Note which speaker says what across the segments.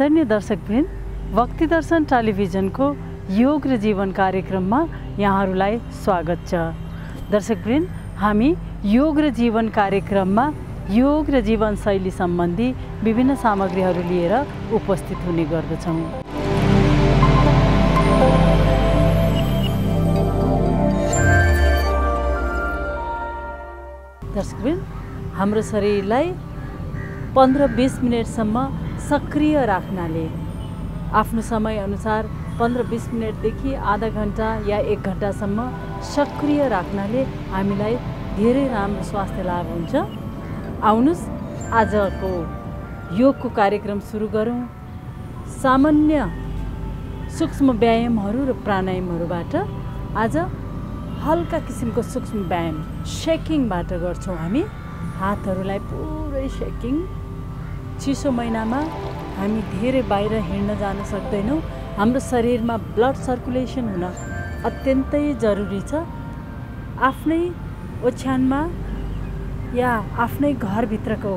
Speaker 1: आदरणीय दर्शकवृन्द, भक्ति दर्शन टेलिभिजनको योग र जीवन कार्यक्रममा यहाँहरूलाई स्वागत छ। दर्शकवृन्द, हामी योग र जीवन कार्यक्रममा योग र जीवनशैली सम्बन्धी विभिन्न सामग्रीहरू लिएर उपस्थित हुने गर्दछौँ। दर्शकवृन्द, हाम्रो शरीरलाई 15-20 मिनटसम्म सक्रिय राख्नाले, आफ्नो समय अनुसार 15-20 मिनटदेखि आधा घण्टा या 1 घण्टासम्म सक्रिय राख्नाले हामीलाई धेरै राम्रो स्वास्थ्य लाभ हुन्छ। आउनुस् आजको योगको कार्यक्रम सुरु गरौँ। सामान्य सूक्ष्म व्यायामहरू र प्राणायामहरूबाट आज हल्का किसिमको सूक्ष्म व्यायाम शेकिङबाट गर्छौँ। हामी हातहरूलाई पुरै शेकिङ। चिसो महिनामा हामी धेरै बाहिर हिँड्न जान सक्दैनौँ। हाम्रो शरीरमा ब्लड सर्कुलेसन हुन अत्यन्तै जरुरी छ। आफ्नै ओछ्यानमा या आफ्नै घरभित्रको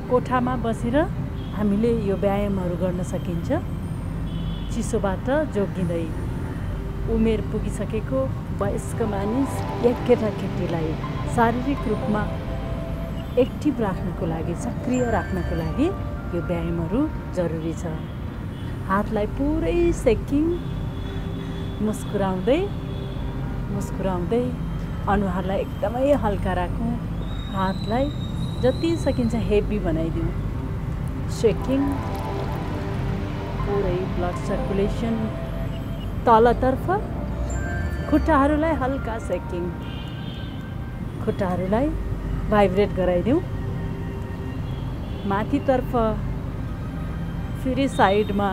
Speaker 1: कोठामा बसेर हामीले यो व्यायामहरू गर्न सकिन्छ। चिसोबाट जोगिँदै उमेर पुगिसकेको वयस्क मानिस या केटाकेटीलाई शारीरिक रूपमा एक्टिभ राख्नको लागि, सक्रिय राख्नको लागि यो व्यायामहरू जरुरी छ। हातलाई पुरै सेकिङ, मुस्कुराउँदै मुस्कुराउँदै अनुहारलाई एकदमै हल्का राखौँ। हातलाई जति सकिन्छ हेभी बनाइदिउँ। सेकिङ, पुरै ब्लड सर्कुलेसन तलतर्फ। खुट्टाहरूलाई हल्का सेकिङ, खुट्टाहरूलाई भाइब्रेट गराइदिउँ। माथितर्फ फेरि साइडमा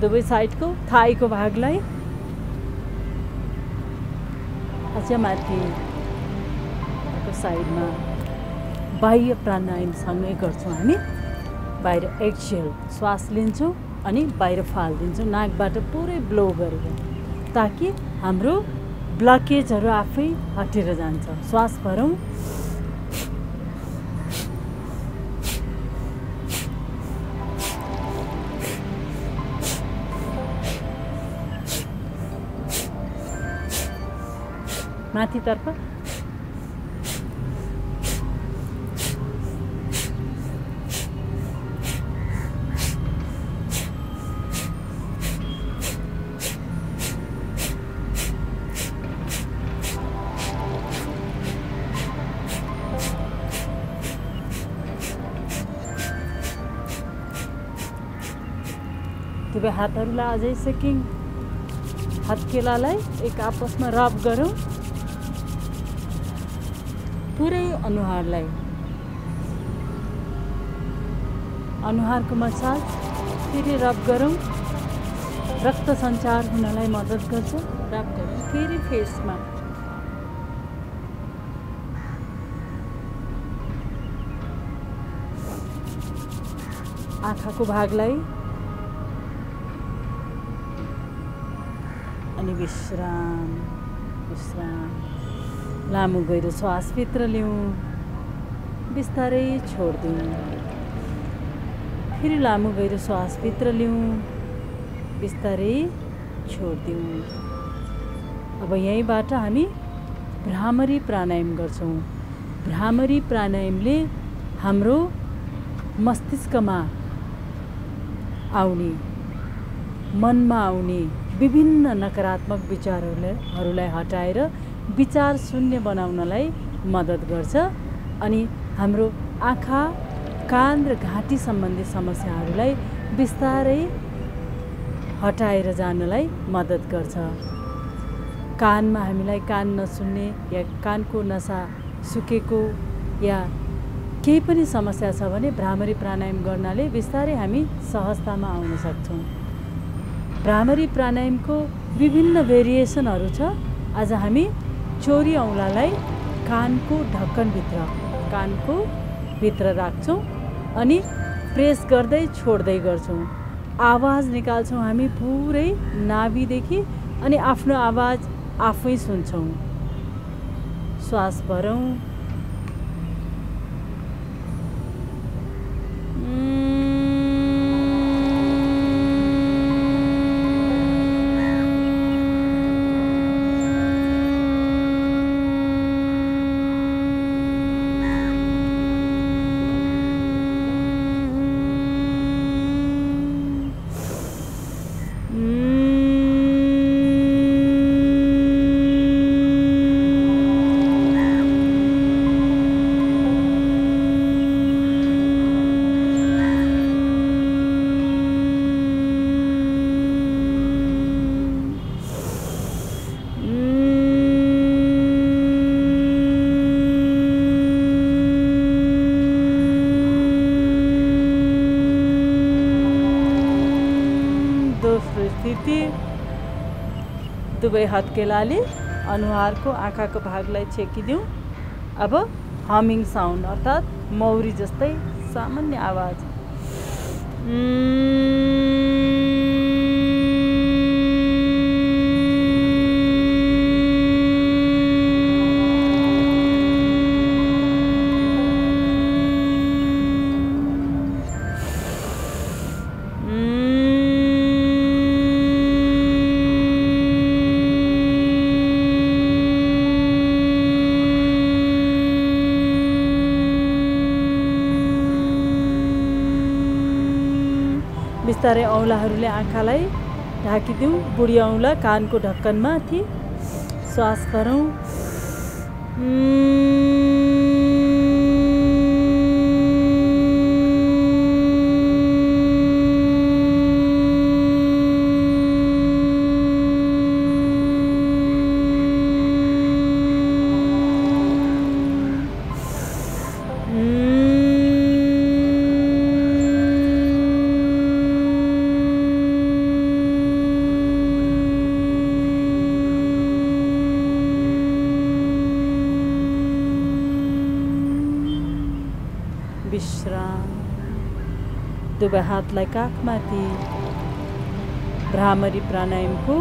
Speaker 1: दुवै साइडको थाईको भागलाई अझ माथिको साइडमा बाह्य प्राणायामसँगै गर्छौँ हामी। बाहिर एक्सहेल, श्वास लिन्छौँ अनि बाहिर फालिदिन्छौँ नाकबाट पुरै ब्लो गरेर, ताकि हाम्रो ब्लकेजहरू आफै हटेर जान्छ। श्वास भरौँ। माथितर्फ दुवै हातहरूलाई अझै सेकिङ। हत्केलालाई एक आपसमा रब गरौँ। पुरै अनुहारलाई, अनुहारको मसाज फेरि रब गरौँ। रक्त सञ्चार हुनलाई मद्दत गर्छ। रब गरौँ। फेरि फेसमा आँखाको भागलाई अनि विश्राम विश्राम। लामो गहिरो श्वास भित्र लिउँ, बिस्तारै छोड्दिउँ। फेरि लामो गहिरो श्वास भित्र लिउँ, बिस्तारै छोड्दिउँ। अब यहीँबाट हामी भ्रामरी प्राणायाम गर्छौँ। भ्रामरी प्राणायामले हाम्रो मस्तिष्कमा आउने, मनमा आउने विभिन्न नकारात्मक विचारहरूलाई हटाएर विचार शून्य बनाउनलाई मद्दत गर्छ अनि हाम्रो आँखा, कान र घाँटी सम्बन्धी समस्याहरूलाई बिस्तारै हटाएर जानलाई मद्दत गर्छ। कानमा हामीलाई कान नसुन्ने या कानको नसा सुकेको या केही पनि समस्या छ भने भ्रामरी प्राणायाम गर्नाले बिस्तारै हामी सहजतामा आउन सक्छौँ। भ्रामरी प्राणायामको विभिन्न भेरिएसनहरू छ। आज हामी चोरी औँलालाई कानको भित्र राख्छौँ अनि प्रेस गर्दै छोड्दै गर्छौँ। आवाज निकाल्छौँ हामी पुरै नाभिदेखि अनि आफ्नो आवाज आफै सुन्छौँ। श्वास भरौँ। दुवै हत्केलाले अनुहारको आँखाको भागलाई छेकिदिउँ। अब हमिङ साउन्ड अर्थात् मौरी जस्तै सामान्य आवाज। बिस्तारै औँलाहरूले आँखालाई ढाकिदिउँ। बुढी औँला कानको ढक्कनमाथि। श्वास गरौँ। विश्राम। दुवै हातलाई काखमाथि। भ्रामरी प्राणायामको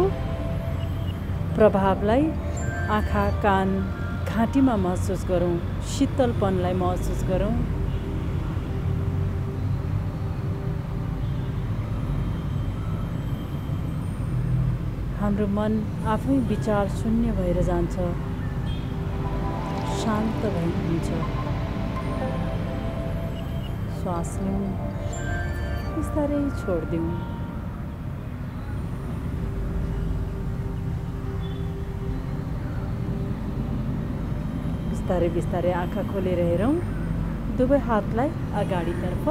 Speaker 1: प्रभावलाई आँखा, कान, घाँटीमा महसुस गरौँ। शीतलपनलाई महसुस गरौँ। हाम्रो मन आफै विचार शून्य भएर जान्छ, शान्त भई हुन्छ। श्वास लिउँ, बिस्तारै छोडिदिउँ। बिस्तारै बिस्तारै आँखा खोलेर हेरौँ। दुवै हातलाई अगाडितर्फ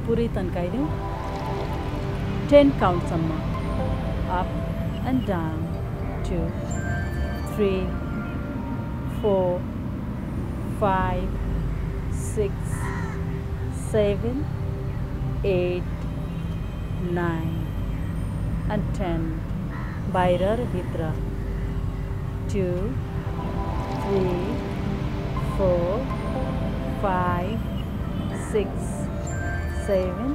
Speaker 1: पुरै तन्काइदिउँ। 10 काउन्टसम्म। Up and down. 2 3 4 5 6 7 8 9 and 10. बाहिर र भित्र। 2 3 4 5 6 7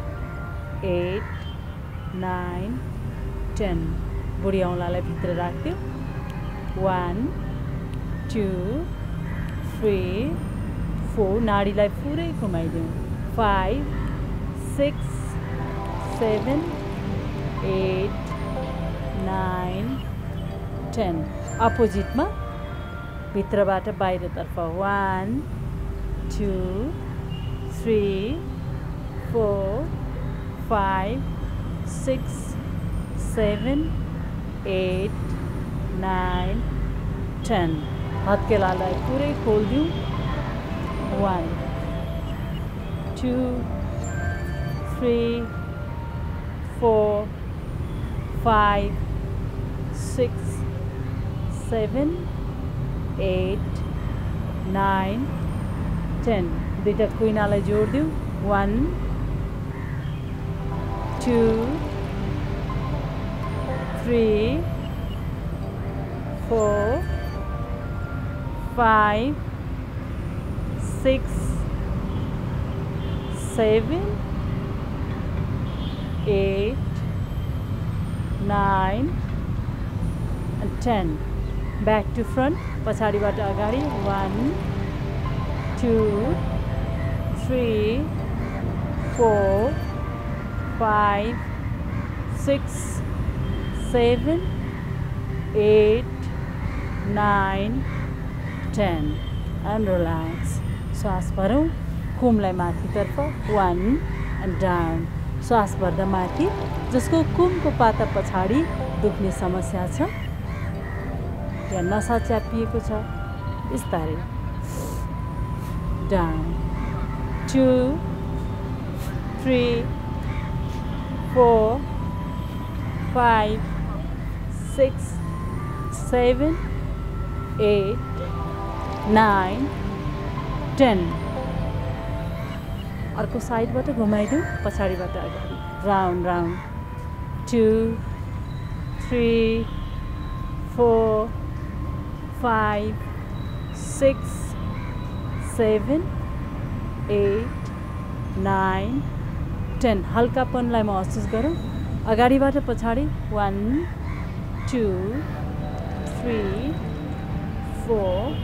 Speaker 1: 8 9 10. बुढी औँलालाई भित्र राख्दिउँ। 1 2 3 4 नाडीलाई पुरै घुमाइदिउँ। 5 6 7 8 9 10. अपोजिटमा भित्रबाट बाहिरतर्फ। 1 2 3 4 5 6 7 8 9 10. हत्केलालाई पुरै खोलिदिउँ। 1 2 3 4 5 6 7 8 9 10. दुईटा कुइनालाई जोडिदिउँ। 1 2 3 4 5 6 7 8 9 and 10. Back to front. पछाडिबाट अगाडि। 1 2 3 4 5 6 7 8 9 10. And relax. श्वास भरौँ। कुमलाई माथितर्फ। 1 and down. श्वास भर्दा माथि, जसको कुमको पाता पछाडि दुख्ने समस्या छ या नसा च्यापिएको छ, बिस्तारै डाउन। 2 3 4 5 6 7 8 9 10. अर्को साइडबाट घुमाइदिउँ। पछाडिबाट अगाडि। Round round. 2 3 4 5 6 7 8 9 10 हल्कापनलाई महसुस गरौँ अगाडिबाट पछाडि 1 2 3 4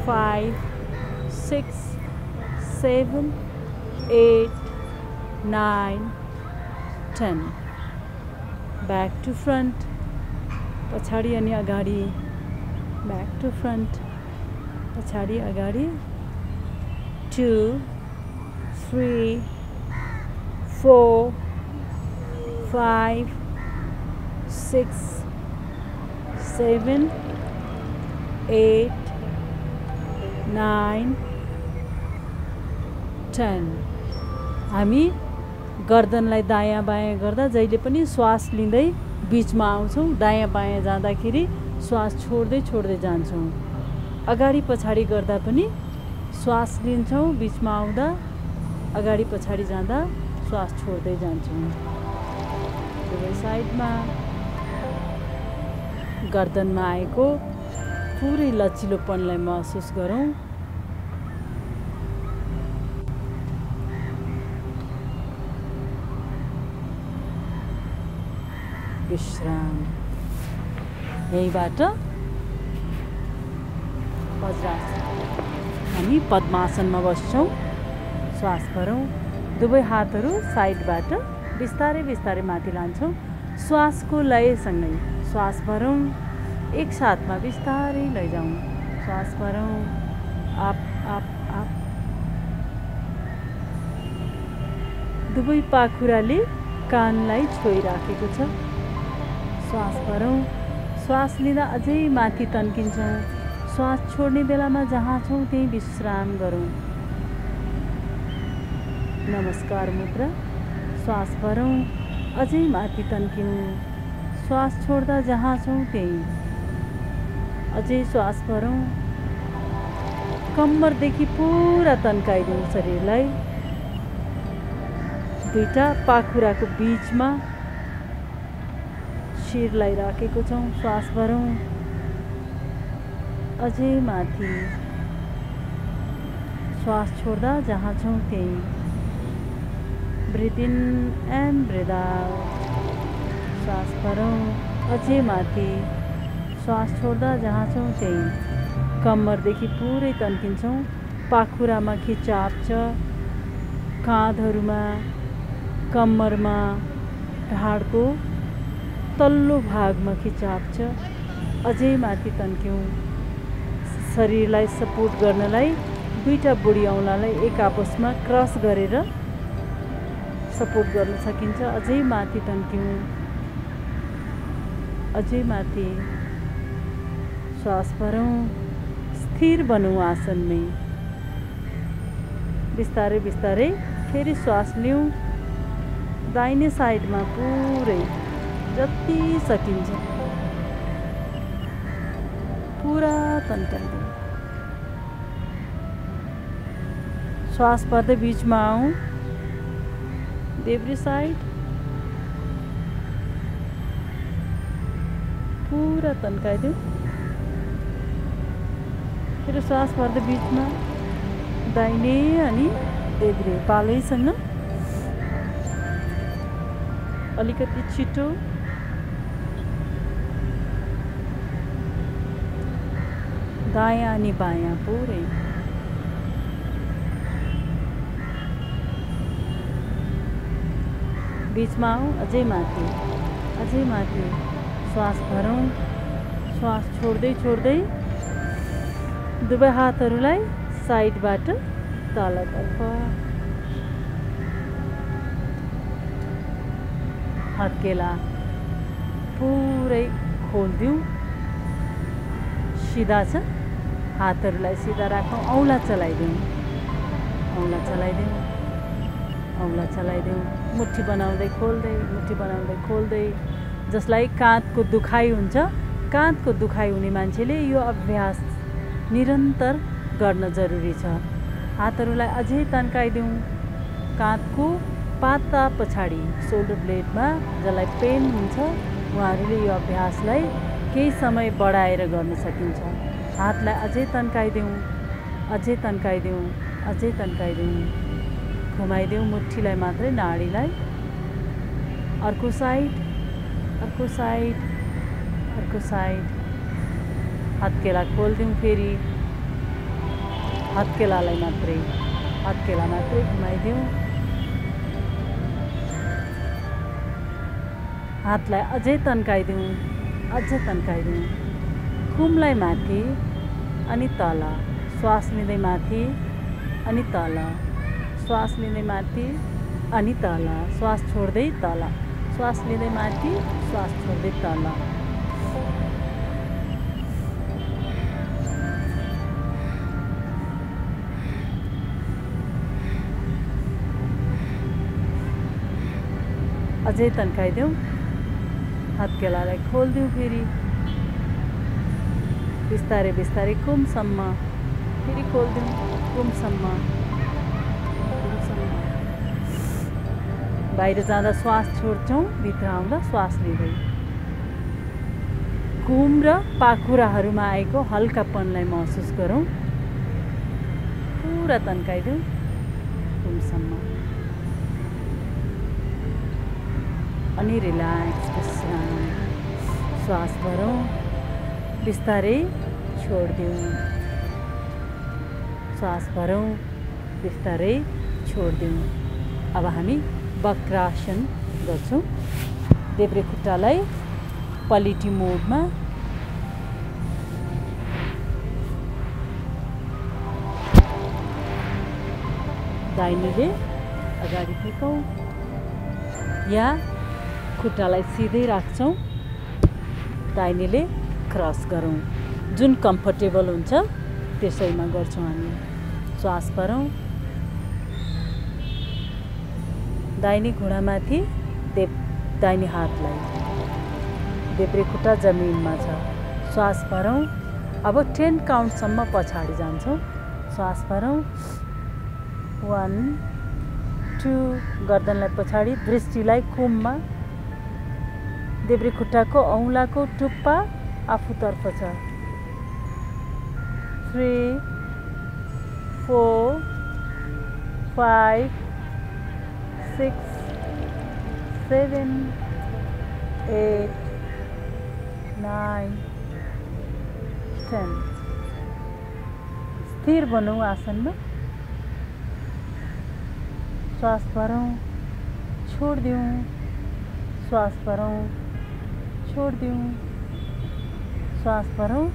Speaker 1: 5 6 7 8 9 10 back to front पछाडि अनि अगाडि back to front पछाडि अगाडि 2 3 4 5 6 7 8 9 10 हामी गर्दनलाई दायाँ बायाँ गर्दा जहिले पनि श्वास लिँदै बीचमा आउँछौँ दायाँ बायाँ जाँदाखेरि श्वास छोड्दै छोड्दै जान्छौँ अगाडि पछाडि गर्दा पनि श्वास लिन्छौँ बीचमा आउँदा अगाडि पछाडि जाँदा श्वास छोड्दै जान्छौँ दुवै साइडमा गर्दनमा आएको पुरै लचिलोपनलाई महसुस गरौँ विश्राम यहीबाट वज्रासन हामी पद्मासनमा बस्छौँ श्वास भरौँ दुवै हातहरू साइडबाट बिस्तारै बिस्तारै माथि लान्छौँ श्वासको लयसँगै श्वास भरौँ एक साथमा बिस्तारै लैजाउँ श्वास भरौँ अप अप अप दुवै पाखुराले कानलाई छोइराखेको छ श्वास भरौँ श्वास लिँदा अझै माथि तन्किन्छौँ श्वास छोड्ने बेलामा जहाँ छौँ त्यही विश्राम गरौँ नमस्कार मुद्रा श्वास भरौँ अझै माथि तन्किनु श्वास छोड्दा जहाँ छौँ त्यही अझै श्वास भरौँ कम्मरदेखि पुरा तन्काइदिउँ शरीरलाई दुईटा पाखुराको बीचमा शिरलाई राखेको छौँ श्वास भरौँ अझै माथि श्वास छोड्दा जहाँ छौँ त्यही breathe in and breathe out श्वास भरौँ अझै माथि श्वास छोड्दा जहाँ छौँ त्यही कम्मरदेखि पुरै तन्किन्छौँ पाखुरामा खिचाव छ काँधहरूमा कम्मरमा ढाडको तल्लो भागमा खिचाव छ अझै माथि तन्क्यौँ शरीरलाई सपोर्ट गर्नलाई दुईटा बुढी औँलालाई एक आपसमा क्रस गरेर सपोर्ट गर्न सकिन्छ अझै माथि तन्क्यौँ अझै माथि श्वास भरौँ स्थिर बनौँ आसनमै बिस्तारै बिस्तारै फेरि श्वास लिउँ दाहिने साइडमा पुरै जति सकिन्छ पुरा तन्काइदिउँ श्वास पर्दै बीचमा आउँ देब्रे साइड पुरा तन्काइदिउँ फेरि श्वास पर्दै बीचमा दाहिने अनि देब्रे पालैसँग अलिकति छिटो दायाँ अनि बायाँ पुरै बीचमा आऊ अझै माथि श्वास भरौँ श्वास छोड्दै छोड्दै दुवै हातहरूलाई साइडबाट तलतर्फ हत्केला पुरै खोलिदिउँ सिधा छ हातहरूलाई सिधा राखौँ औँला चलाइदिउँ मुट्ठी बनाउँदै खोल्दै जसलाई काँधको दुखाइ हुन्छ काँधको दुखाइ हुने मान्छेले यो अभ्यास निरन्तर गर्न जरुरी छ हातहरूलाई अझै तन्काइदिउँ काँधको पाता पछाडि शोल्डर ब्लेडमा जसलाई पेन हुन्छ उहाँहरूले यो अभ्यासलाई केही समय बढाएर गर्न सकिन्छ। हातलाई अझै तन्काइदेऊ, अझै तन्काइदेऊ, अझै तन्काइदेऊ, घुमाइदेऊ मुठीलाई मात्रै, नाडीलाई। अर्को साइड, अर्को साइड, अर्को साइड। हत्केला खोलिदिउँ फेरि, हत्केलालाई मात्रै, हत्केला मात्रै घुमाइदेऊ। हातलाई अझै तन्काइदेऊ, अझै तन्काइदेऊ। कुमलाई माथि अनि तल, श्वास लिँदै माथि अनि तल, श्वास लिँदै माथि अनि तल, श्वास छोड्दै तल, श्वास लिँदै माथि, श्वास छोड्दै तल। अझै तन्काइदेऊ। हत्केलालाई खोलिदिउँ फेरि, बिस्तारै बिस्तारै कुमसम्म, फेरि खोलिदिउँ कुमसम्म, कुमसम्म। बाहिर जाँदा श्वास छोड्छौँ, भित्र आउँदा श्वास लिँदै। कुम र पाखुराहरूमा आएको हल्कापनलाई महसुस गरौँ। पुरा तन्काइदेऊ कुमसम्म। अनि रिल्याक्स, विश्राम। श्वास भरौँ, बिस्तारै छोडिदिउँ। श्वास भरौँ, बिस्तारै छोडिदिउँ। अब हामी वक्रासन गर्छौँ। देब्रे खुट्टालाई पलिटी मोडमा, दाहिनेले अगाडि टेकौँ या खुट्टालाई सिधै राख्छौँ, दाहिनेले क्रस गरौँ। जुन कम्फर्टेबल हुन्छ त्यसैमा गर्छौँ हामी। श्वास भरौँ, दाहिने घुँडामाथि दाहिने हातलाई, देब्रे खुट्टा जमिनमा छ। श्वास भरौँ। अब 10 काउन्टसम्म पछाडि जान्छौँ। श्वास भरौँ। 1 2, गर्दनलाई पछाडि, दृष्टिलाई कुममा, देब्रे खुट्टाको औँलाको टुप्पा आफूतर्फ छ। 3 4 5 6 7 8 9 10। स्थिर बनौँ आसनमा। श्वास भरौँ, छोडिदिउँ, श्वास भरौँ, छोडिदिउँ, श्वास भरौँ।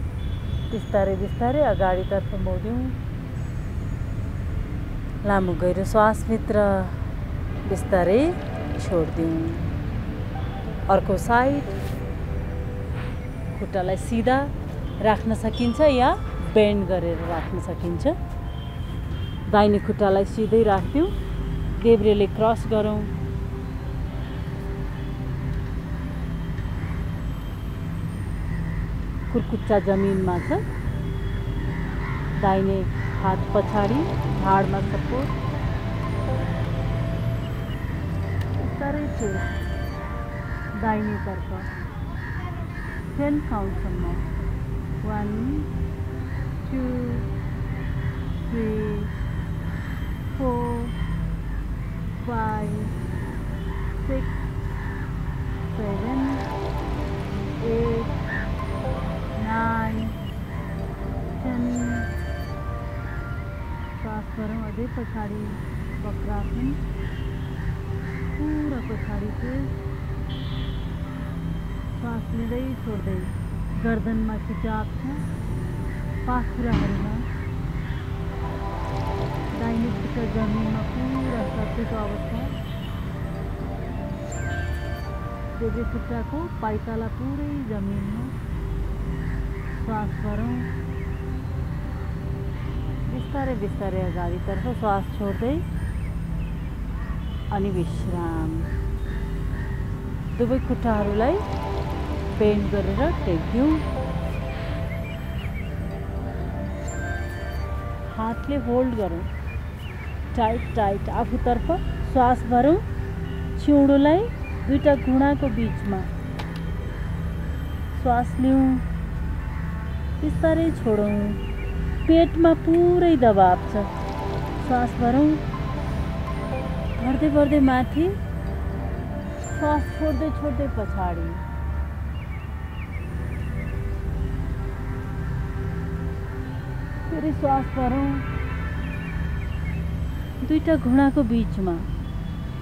Speaker 1: बिस्तारै बिस्तारै अगाडितर्फ मोडिउँ। लामो गहिरो श्वासभित्र, बिस्तारै छोडिदिउँ। अर्को साइड। खुट्टालाई सिधा राख्न सकिन्छ या बेन्ड गरेर राख्न सकिन्छ। दाहिने खुट्टालाई सिधै राख्दिउँ, देब्रेले क्रस गरौँ। कुर्कुच्चा जमिनमा छ। दाहिने हात पछाडि, ढाडमा सपोर्ट। बिस्तारै छोड, दाहिनेतर्फ 10 काउन्टसम्म। 1 2 3 4 5 6 7 8 9 10। श्वास भरौँ। अझै पछाडि, वक्रासन, पुरा पछाडि चाहिँ श्वास लिँदै छोड्दै। गर्दनमा खिचाव छ, पाखुराहरूमा। दाहिने खुट्टा जमिनमा पुरा सकेको अवस्था। देब्रे खुट्टाको पाइताला पुरै जमिनमा। श्वास भरौँ। बिस्तारै बिस्तारै अगाडितर्फ श्वास छोड्दै अनि विश्राम। दुवै खुट्टाहरूलाई बेन्ड गरेर टेक्दिउँ। हातले होल्ड गरौँ, टाइट टाइट आफूतर्फ। श्वास भरौँ। छिउडोलाई दुईटा घुँडाको बिचमा, श्वास लिउँ, बिस्तारै छोडौँ। पेटमा पुरै दबाब छ, श्वास भरौँ, भर्दै भर्दै माथि, श्वास छोड्दै छोड्दै पछाडि। फेरि श्वास भरौँ, दुईटा घुँडाको बीचमा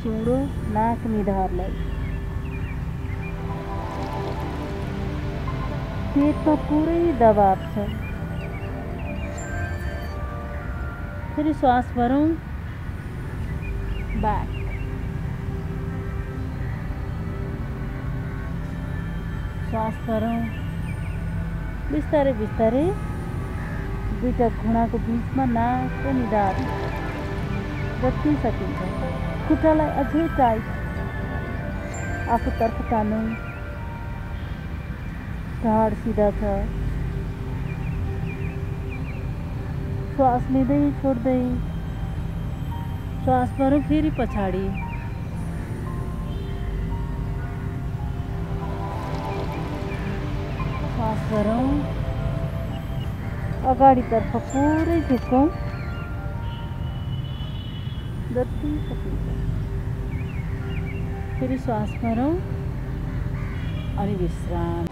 Speaker 1: चिउँडो नाक निधारलाई। पेटमा पुरै दबाब छ, फेरि श्वास भरौँ, ब्याक। श्वास भरौँ, बिस्तारै बिस्तारै दुईटा घुँडाको बीचमा नाक निधार, जति सकिन्छ। खुट्टालाई अझै टाइट आफूतर्फ तानौँ, ढाड सिधा छ। श्वास लिँदै छोड्दै, श्वास भरौँ, फेरि पछाडि। श्वास भरौँ, अगाडितर्फ पुरै झुक्कौँ, जति सकिन्छ। फेरि श्वास भरौँ अनि विश्राम।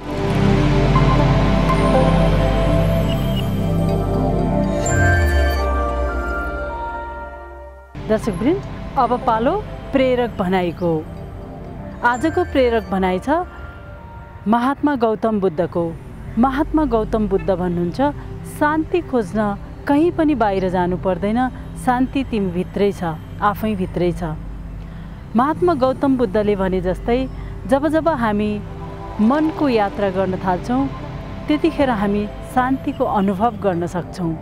Speaker 1: दर्शकवृन्द, अब पालो प्रेरक भनाइको। आजको प्रेरक भनाइ छ महात्मा गौतम बुद्धको। महात्मा गौतम बुद्ध भन्नुहुन्छ, शान्ति खोज्न कहीँ पनि बाहिर जानु पर्दैन, शान्ति तिमी भित्रै छ, आफै भित्रै छ। महात्मा गौतम बुद्धले भने जस्तै जब जब हामी मनको यात्रा गर्न थाल्छौँ त्यतिखेर हामी शान्तिको अनुभव गर्न सक्छौँ।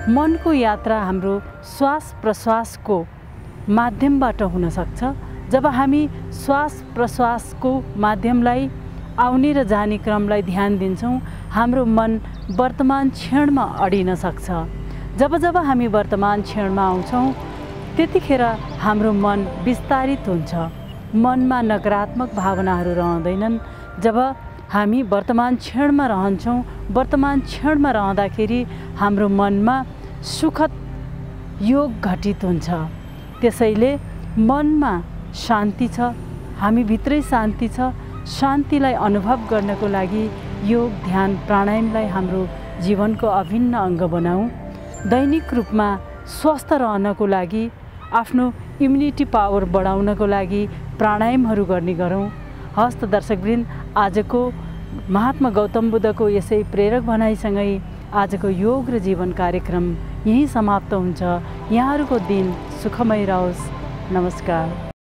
Speaker 1: मनको यात्रा हाम्रो श्वास प्रश्वासको माध्यमबाट हुन सक्छ। जब हामी श्वास प्रश्वासको माध्यमलाई, आउने र जाने क्रमलाई ध्यान दिन्छौँ, हाम्रो मन वर्तमान क्षणमा अडिन सक्छ। जब जब हामी वर्तमान क्षणमा आउँछौँ त्यतिखेर हाम्रो मन विस्तारित हुन्छ, मनमा नकारात्मक भावनाहरू रहँदैनन्। जब हामी वर्तमान क्षणमा रहन्छौँ, वर्तमान क्षणमा रहँदाखेरि हाम्रो मनमा सुखद योग घटित हुन्छ। त्यसैले मनमा शान्ति छ, हामी भित्रै शान्ति छ। शान्तिलाई अनुभव गर्नको लागि योग, ध्यान, प्राणायामलाई हाम्रो जीवनको अभिन्न अङ्ग बनाऊँ। दैनिक रूपमा स्वस्थ रहनको लागि, आफ्नो इम्युनिटी पावर बढाउनको लागि प्राणायामहरू गर्ने गरौँ। हस्त दर्शकवृन्द, आजको महात्मा गौतम बुद्धको यसै प्रेरक भनाइसँगै आजको योग र जीवन कार्यक्रम यहीँ समाप्त हुन्छ। यहाँहरूको दिन सुखमय रहोस्। नमस्कार।